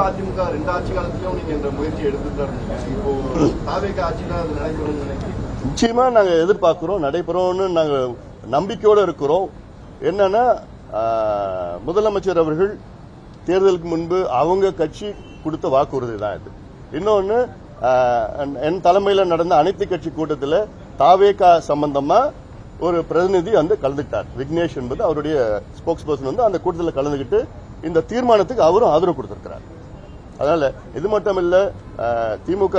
அதிமுக ரெண்டு ஆட்சி காலத்திலும் நீங்க இந்த முயற்சி எடுத்துட்டு இருந்தீங்க. இப்போ தாவேக ஆட்சியில அது நடைபெறும்னு நினைக்கிறீங்க? நிச்சயமா நாங்க எதிர்பார்க்கிறோம், நடைபெறும்னு நாங்க நம்பிக்கையோட இருக்கிறோம். என்னன்னா முதலமைச்சர் அவர்கள் தேர்தலுக்கு முன்பு அவங்க கட்சி கொடுத்த வாக்குறுதி தான் இது. இன்னொன்னு என் தலைமையில் நடந்த அனைத்து கட்சி கூட்டத்தில் தாவேகா சம்பந்தமா ஒரு பிரதிநிதி வந்து கலந்துட்டார். விக்னேஷ் என்பது அவருடைய ஸ்போக்ஸ் பர்சன் வந்து அந்த கூட்டத்தில் கலந்துகிட்டு இந்த தீர்மானத்துக்கு அவரும் ஆதரவு கொடுத்திருக்கிறார். அதனால இது மட்டும் இல்ல, திமுக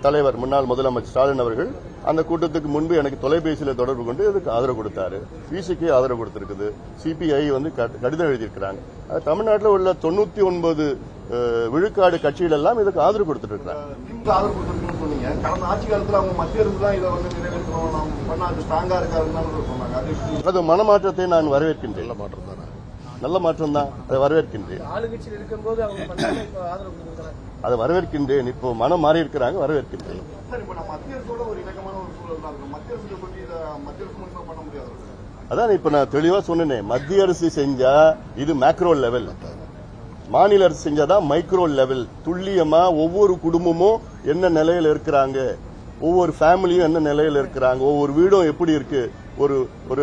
தலைவர் முன்னாள் முதலமைச்சர் ஸ்டாலின் அவர்கள் அந்த கூட்டத்துக்கு முன்பு எனக்கு தொலைபேசியில் தொடர்பு கொண்டு இதுக்கு ஆதரவு கொடுத்தாரு. பிசிக்கு ஆதரவு கொடுத்திருக்குது. சிபிஐ வந்து கடிதம் எழுதியிருக்கிறாங்க. தமிழ்நாட்டில் உள்ள 99 விழுக்காடு கட்சிகள் எல்லாம் இதுக்கு ஆதரவு கொடுத்துட்டு இருக்காங்க. ஆதரவு கொடுத்துருக்குன்னு சொன்னீங்க. கடந்த ஆட்சி காலத்தில் அவங்க மத்திய அரசு தான் இதை வந்து நிறைவேற்றணும், நம்ம பண்ணா அது ஸ்ட்ராங்கா இருக்காதுன்னு சொன்னாங்க. அது மனமாற்றத்தை நான் வரவேற்கின்றேன். நல்ல மாற்றம் தான், அதை வரவேற்கின்றேன். அதை வரவேற்கின்றேன். இப்போ மனம் மாறி இருக்கிறாங்க, வரவேற்கின்றேன். அதான் இப்ப நான் தெளிவா சொன்னேன். மத்திய அரசு செஞ்சா இது மேக்ரோ லெவல், மாநில அரசு செஞ்சாதான் மைக்ரோ லெவல். துல்லியமா ஒவ்வொரு குடும்பமும் என்ன நிலையில இருக்கிறாங்க, ஒவ்வொரு ஃபேமிலியும் என்ன நிலையில இருக்கிறாங்க, ஒவ்வொரு வீடும் எப்படி இருக்கு. ஒரு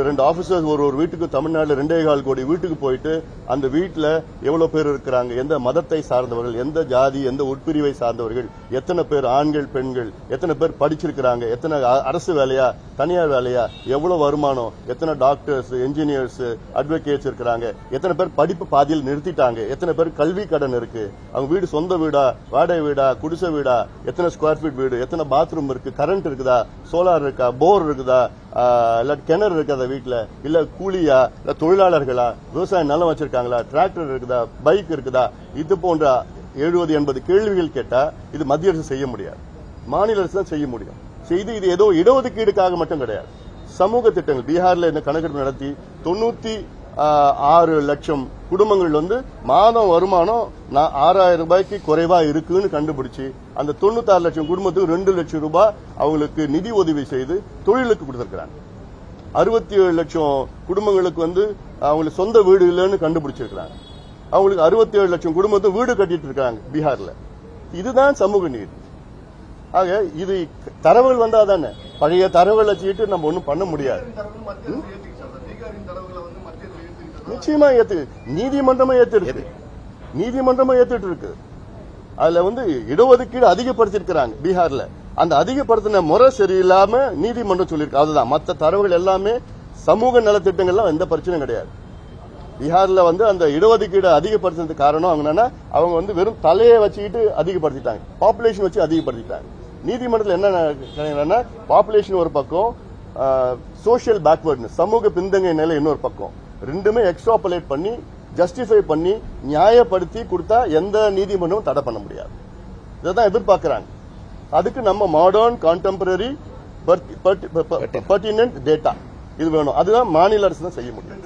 2 ஆபீசர்ஸ் ஒரு வீட்டுக்கு தமிழ்நாட்டில் 2.25 கோடி வீட்டுக்கு போயிட்டு அந்த வீட்டில் எவ்வளவு பேர் இருக்கிறாங்க, எந்த மதத்தை சார்ந்தவர்கள், எந்த ஜாதி, எந்த உட்பிரிவை சார்ந்தவர்கள், எத்தனை பேர் ஆண்கள் பெண்கள், எத்தனை பேர் படிச்சிருக்கிறாங்க, எத்தனை அரசு வேலையா தனியார் வேலையா, எவ்வளவு வருமானம், எத்தனை டாக்டர்ஸ் என்ஜினியர்ஸ் அட்வொகேட்ஸ் இருக்கிறாங்க, எத்தனை பேர் படிப்பு பாதியில் நிறுத்திட்டாங்க, எத்தனை பேர் கல்வி கடன் இருக்கு, அவங்க வீடு சொந்த வீடா வாடகை வீடா குடிசை வீடா, எத்தனை ஸ்கொயர் ஃபீட் வீடு, எத்தனை பாத்ரூம் இருக்கு, கரண்ட் இருக்குதா, சோலார் இருக்கா, போர் இருக்குதா, இல்ல கிணறு இருக்குதா வீட்டுல, இல்ல கூலியா, இல்ல தொழிலாளர்களா, விவசாய நிலம் வச்சிருக்காங்களா, டிராக்டர் இருக்குதா, பைக் இருக்குதா, இது போன்ற 70-80 கேள்விகள் கேட்டா இது மத்திய அரசு செய்ய முடியாது, மாநில அரசு தான் செய்ய முடியும். செய்து இது ஏதோ இடஒதுக்கீடுக்காக மட்டும் கிடையாது. சமூக திட்டங்கள் பீகார்ல இந்த கணக்கெடுப்பு நடத்தி 96 லட்சம் குடும்பங்கள் வந்து மாதம் வருமானம் 6000 ரூபாய்க்கு குறைவா இருக்குன்னு கண்டுபிடிச்சு அந்த 96 லட்சம் குடும்பத்துக்கு 2 லட்சம் ரூபாய் அவங்களுக்கு நிதி உதவி செய்து தொழிலுக்கு கொடுத்திருக்கிறாங்க. 67 லட்சம் குடும்பங்களுக்கு வந்து அவங்களுக்கு சொந்த வீடு இல்லைன்னு கண்டுபிடிச்சிருக்கிறாங்க. அவங்களுக்கு 67 லட்சம் குடும்பத்தை வீடு கட்டிட்டு இருக்காங்க பீகார்ல. இதுதான் சமூக நீதி. ஆக இது தரவுகள் வந்தா தானே, பழைய தரவுகள் வச்சுக்கிட்டு நம்ம ஒன்னும் பண்ண முடியாது. நிச்சயமா நீதிமன்றமே ஏத்துட்டு இருக்கு. அதுல வந்து இடஒதுக்கீடு அதிகப்படுத்திருக்கிறாங்க பீகார்ல. அந்த அதிகப்படுத்தின முறை சரியில்லாம நீதிமன்றம் சொல்லியிருக்கு. அதுதான் மற்ற தரவுகள் எல்லாமே சமூக நலத்திட்டங்கள்லாம் எந்த பிரச்சனையும் கிடையாது. பீகார்ல வந்து அந்த இடஒதுக்கீடு அதிகப்படுத்துறதுக்கு காரணம் அவங்க வந்து வெறும் தலையை வச்சுக்கிட்டு அதிகப்படுத்திட்டாங்க, பாப்புலேஷன் வச்சு அதிகப்படுத்திட்டாங்க. நீதிமன்றத்தில் என்ன பாப்புலேஷன் ஒரு பக்கம், சோசியல் பேக்வர்ட்னஸ் சமூக பின்தங்கிய நிலை இன்னொரு பக்கம், ரெண்டுமே எக்ஸ்ட்ராபுலேட் பண்ணி ஜஸ்டிஃபை பண்ணி நியாயப்படுத்தி கொடுத்தா எந்த நீதிமன்றமும் தடை பண்ண முடியாது. இதான் எதிர்பார்க்கிறாங்க. அதுக்கு நம்ம மாடர்ன் கான்டெம்பரரி பர்டினன்ட் டேட்டா இது வேணும். அதுதான் மாநில அரசு தான் செய்ய முடியும்.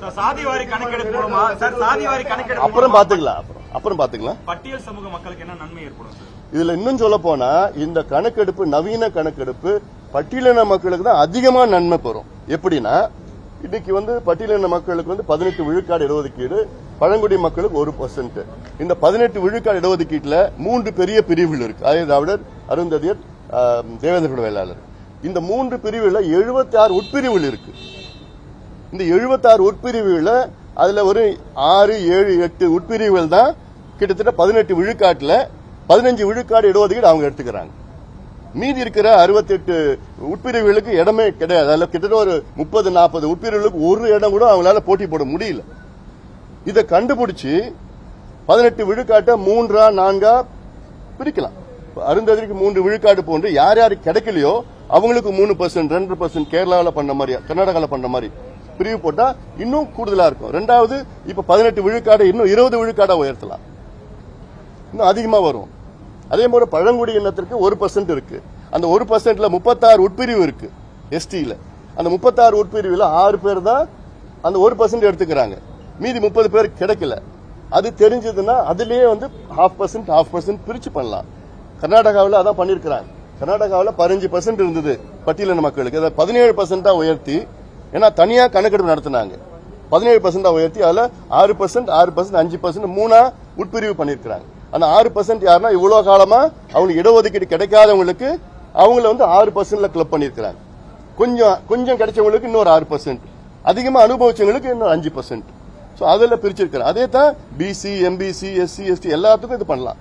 அப்புறம் பாத்துக்கலாம். பட்டியல் சமூக மக்களுக்கு என்ன நன்மை ஏற்படும்? இதுல இன்னும் சொல்ல போனா இந்த கணக்கெடுப்பு, நவீன கணக்கெடுப்பு பட்டியலின மக்களுக்கு தான் அதிகமா நன்மை பெறும். எப்படின்னா இன்னைக்கு வந்து பட்டியலின மக்களுக்கு வந்து 18 விழுக்காடு இடஒதுக்கீடு, பழங்குடி மக்களுக்கு 1%. இந்த 18 விழுக்காடு இடஒதுக்கீட்டுல 3 பெரிய பிரிவுகள் இருக்கு. ஆரிய திராவிடர், அருந்ததியர், தேவேந்திர வேளாளர். இந்த 3 பிரிவுல 76 உட்பிரிவுகள் இருக்கு. இந்த 76 உட்பிரிவுகள அதுல ஒரு 6, 7, 8 உட்பிரிவுகள் தான் கிட்டத்தட்ட 18 விழுக்காட்டுல 15 விழுக்காடு இடஒதுக்கீடு அவங்க எடுத்துக்கிறாங்க. மீதி இருக்கிற 68 உட்பிரிவுகளுக்கு இடமே கிடையாது. அதுல கிட்டத்தட்ட ஒரு 30-40 உட்பிரிவுகளுக்கு ஒரு இடம் கூட அவங்களால போட்டி போட முடியல. இதை கண்டுபிடிச்சு 18 விழுக்காட்டை 3ஆ 4ஆ பிரிக்கலாம். அருந்ததிக்கு 3 விழுக்காடு போன்று யார் யாரு கிடைக்கலையோ அவங்களுக்கு 3%, 2% கேரளாவில் பண்ண மாதிரி, கர்நாடகாவில் பண்ண மாதிரி பிரிவு போட்டா இன்னும் கூடுதலா இருக்கும். ரெண்டாவது இப்ப 18 விழுக்காடு இன்னும் 20 விழுக்காடா உயர்த்தலாம், இன்னும் அதிகமா வரும். அதே போல பழங்குடி இனத்திற்கு 1% இருக்கு. அந்த 1%ல 36 உட்பிரிவு இருக்கு எஸ்டில. அந்த 36 உட்பிரிவுல 6 பேர் தான் அந்த 1% எடுத்துக்கிறாங்க, மீதி 30 பேர் கிடைக்கல. அது தெரிஞ்சதுன்னா அதுலயே வந்து 0.5% பிரிச்சு பண்ணலாம். கர்நாடகாவில் அதான் பண்ணிருக்கிறாங்க. கர்நாடகாவில் 15% இருந்தது பட்டியலின மக்களுக்கு, அதை 17% உயர்த்தி, ஏன்னா தனியா கணக்கெடுப்பு நடத்தினாங்க, 17% உயர்த்தி அதுல 6%, 5% 3ஆ உட்பிரிவு பண்ணிருக்கிறாங்க. ஆனா 6% யாருன்னா இவ்வளவு காலமா அவங்களுக்கு இடஒதுக்கீடு கிடைக்காதவங்களுக்கு அவங்கள வந்து 6%ல கிளப் பண்ணிருக்கிறாங்க. கொஞ்சம் கிடைச்சவங்களுக்கு இன்னொரு 6%, அதிகமா அனுபவிச்சவங்களுக்கு இன்னொரு 5%. அதுல பிரிச்சிருக்கிறேன். அதே தான் பிசி, எம்பிசி, எஸ்சி, எஸ்டி எல்லாத்துக்கும் இது பண்ணலாம்.